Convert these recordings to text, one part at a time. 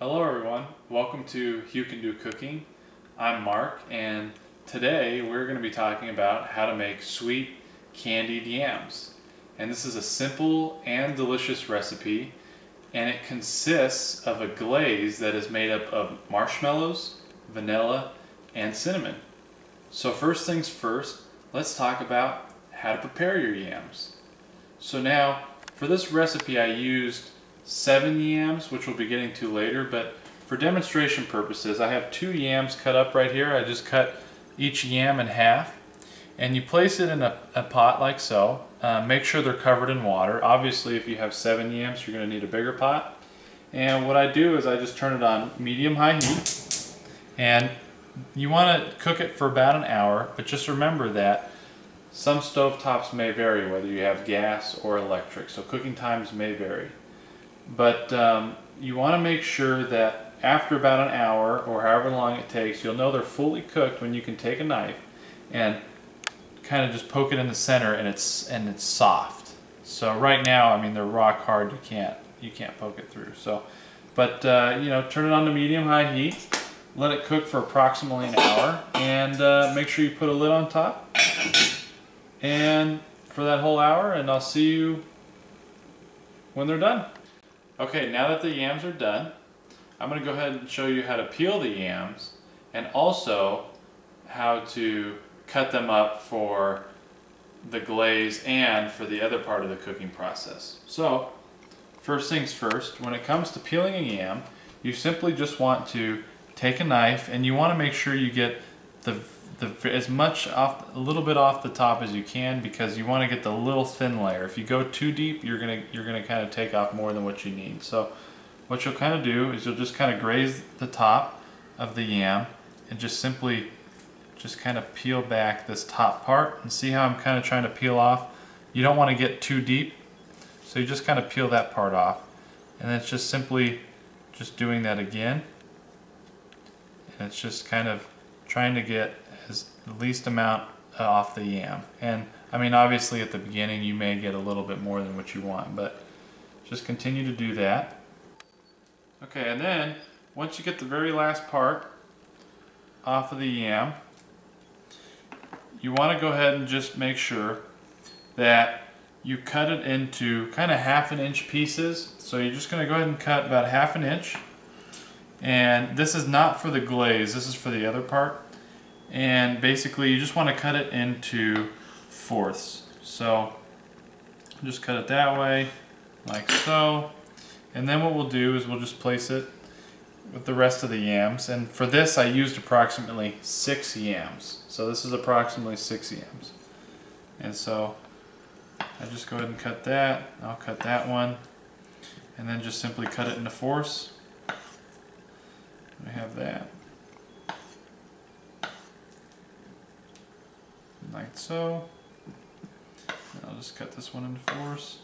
Hello everyone, welcome to HewCanDoCooking. I'm Mark, and today we're going to be talking about how to make sweet candied yams. And this is a simple and delicious recipe, and it consists of a glaze that is made up of marshmallows, vanilla, and cinnamon. So first things first, let's talk about how to prepare your yams. So now, for this recipe I used 7 yams, which we'll be getting to later, but for demonstration purposes I have 2 yams cut up right here. I just cut each yam in half, and you place it in a pot like so. Make sure they're covered in water. Obviously if you have 7 yams you're going to need a bigger pot, and what I do is I just turn it on medium-high heat, and you want to cook it for about an hour, but just remember that some stovetops may vary whether you have gas or electric, so cooking times may vary. But you want to make sure that after about an hour or however long it takes, you'll know they're fully cooked when you can take a knife and kind of just poke it in the center and it's soft. So right now, I mean, they're rock hard. You can't poke it through. So, but you know, turn it on to medium-high heat. Let it cook for approximately an hour, and make sure you put a lid on top. And for that whole hour, and I'll see you when they're done. Okay, now that the yams are done, I'm going to go ahead and show you how to peel the yams and also how to cut them up for the glaze and for the other part of the cooking process. So, first things first, when it comes to peeling a yam, you simply just want to take a knife, and you want to make sure you get as much off, a little bit off the top as you can, because you want to get the little thin layer. If you go too deep, you're gonna kind of take off more than what you need. So what you'll kind of do is you'll just kind of graze the top of the yam and just simply kind of peel back this top part, and see how I'm kind of trying to peel off. You don't want to get too deep, so you just kind of peel that part off, and it's just simply just doing that again, and it's just kind of trying to get the least amount off the yam. And I mean, obviously at the beginning you may get a little bit more than what you want, but just continue to do that. Okay, and then once you get the very last part off of the yam, you want to go ahead and just make sure that you cut it into kind of 1/2 inch pieces. So you're just going to go ahead and cut about 1/2 inch. And this is not for the glaze, this is for the other part. And basically you just want to cut it into 4ths. So just cut it that way, like so. And then what we'll do is we'll just place it with the rest of the yams. And for this I used approximately 6 yams. So this is approximately 6 yams. And so I just go ahead and cut that. I'll cut that one. And then just simply cut it into 4ths. I have that. Like so. And I'll just cut this one into 4ths.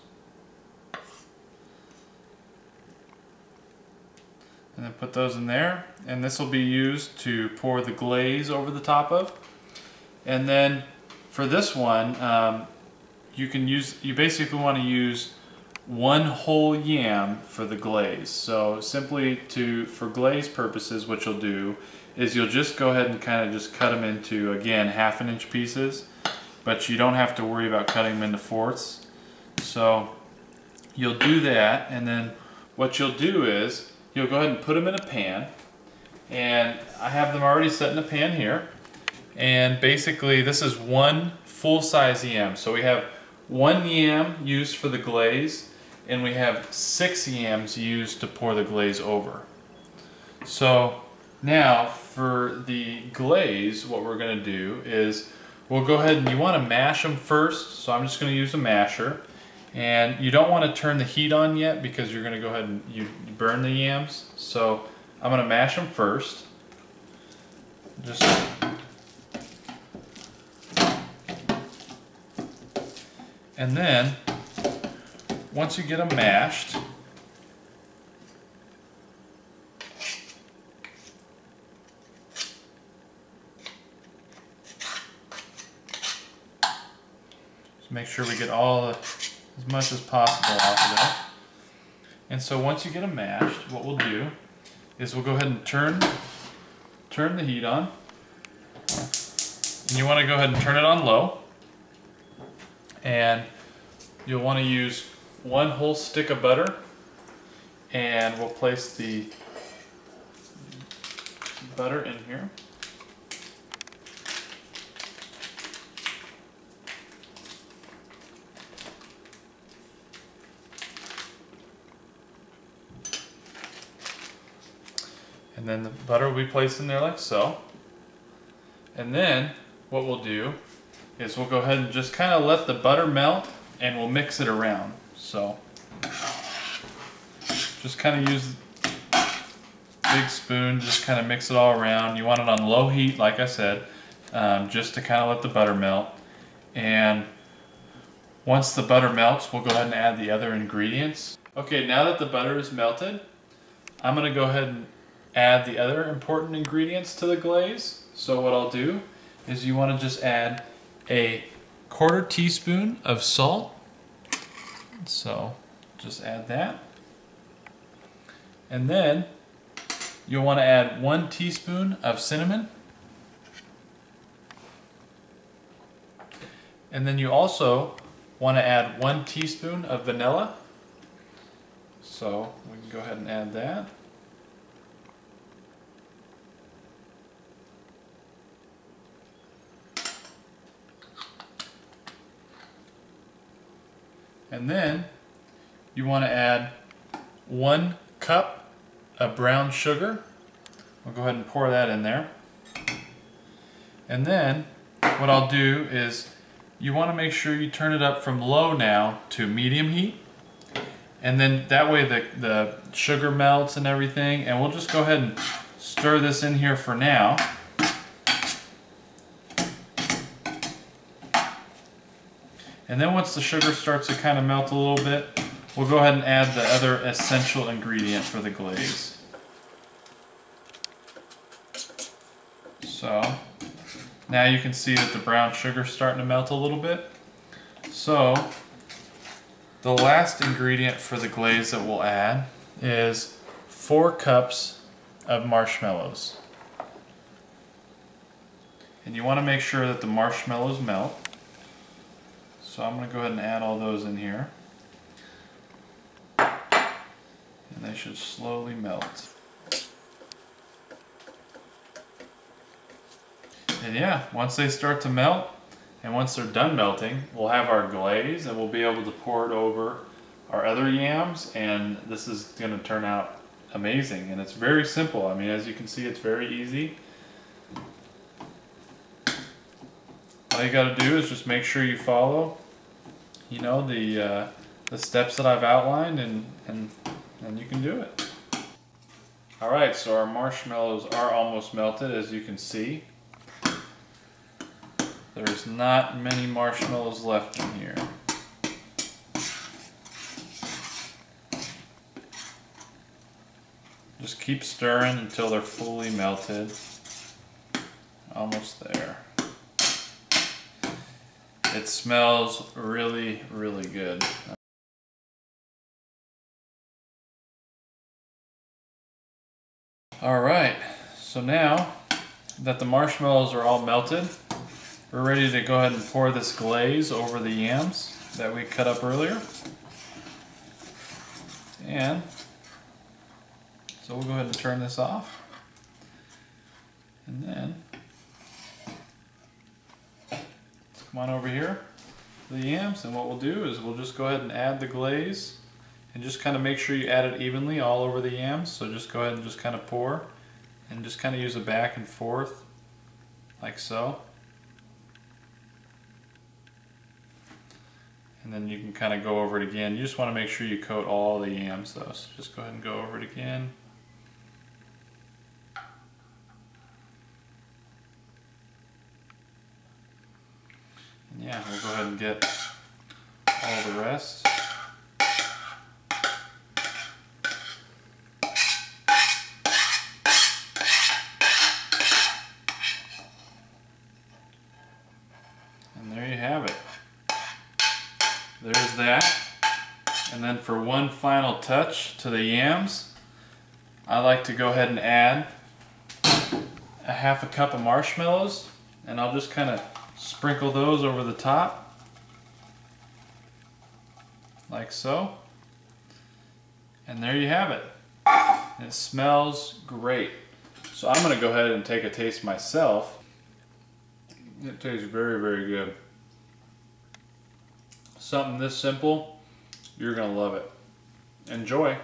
And then put those in there. And this will be used to pour the glaze over the top of. And then for this one, you basically want to use 1 whole yam for the glaze. So simply for glaze purposes, what you'll do is you'll just go ahead and kind of just cut them into, again, 1/2 inch pieces, but you don't have to worry about cutting them into 4ths. So you'll do that, and then what you'll do is you'll go ahead and put them in a pan, and I have them already set in a pan here. And basically this is 1 full-size yam. So we have 1 yam used for the glaze, and we have 6 yams used to pour the glaze over. So now for the glaze, what we're going to do is we'll go ahead, and you want to mash them first. So I'm just going to use a masher, and you don't want to turn the heat on yet because you're going to go ahead and you burn the yams. So I'm going to mash them first. And then once you get them mashed, just make sure we get as much as possible off of that. And so once you get them mashed, what we'll do is we'll go ahead and turn the heat on. And you want to go ahead and turn it on low. And you'll want to use 1 whole stick of butter. And we'll place the butter in here. And then the butter will be placed in there like so. And then what we'll do is we'll go ahead and just kind of let the butter melt and we'll mix it around. So just kind of use a big spoon, just kind of mix it all around. You want it on low heat, like I said, just to kind of let the butter melt. And once the butter melts, we'll go ahead and add the other ingredients. Okay, now that the butter is melted, I'm going to go ahead and add the other important ingredients to the glaze. So what I'll do is you want to just add a 1/4 teaspoon of salt. So just add that. And then you'll want to add 1 teaspoon of cinnamon. And then you also want to add 1 teaspoon of vanilla. So we can go ahead and add that. And then you want to add 1 cup of brown sugar. We'll go ahead and pour that in there. And then what I'll do is you want to make sure you turn it up from low now to medium heat. And then that way the sugar melts and everything. And we'll just go ahead and stir this in here for now. And then once the sugar starts to kind of melt a little bit, we'll go ahead and add the other essential ingredient for the glaze. So now you can see that the brown sugar is starting to melt a little bit. So the last ingredient for the glaze that we'll add is 4 cups of marshmallows. And you want to make sure that the marshmallows melt. So I'm going to go ahead and add all those in here. And they should slowly melt. And yeah, once they start to melt, and once they're done melting, we'll have our glaze and we'll be able to pour it over our other yams, and this is going to turn out amazing. And it's very simple. I mean, as you can see, it's very easy. All you got to do is just make sure you follow, you know, the steps that I've outlined, and you can do it. All right, so our marshmallows are almost melted, as you can see. There's not many marshmallows left in here. Just keep stirring until they're fully melted. Almost there. It smells really, really good. All right, so now that the marshmallows are all melted, we're ready to go ahead and pour this glaze over the yams that we cut up earlier. And so we'll go ahead and turn this off. And then let's come on over here to the yams, and what we'll do is we'll just go ahead and add the glaze, and just kind of make sure you add it evenly all over the yams. So just go ahead and just kind of pour, and just kind of use a back and forth like so. And then you can kind of go over it again. You just want to make sure you coat all the yams though. So just go ahead and go over it again. And yeah, we'll go ahead and get all the rest. And there you have it. There's that. And then for one final touch to the yams, I like to go ahead and add a half a cup of marshmallows, and I'll just kind of sprinkle those over the top like so. And there you have it. It smells great. So I'm gonna go ahead and take a taste myself. It tastes very, very good. Something this simple, you're gonna love it. Enjoy.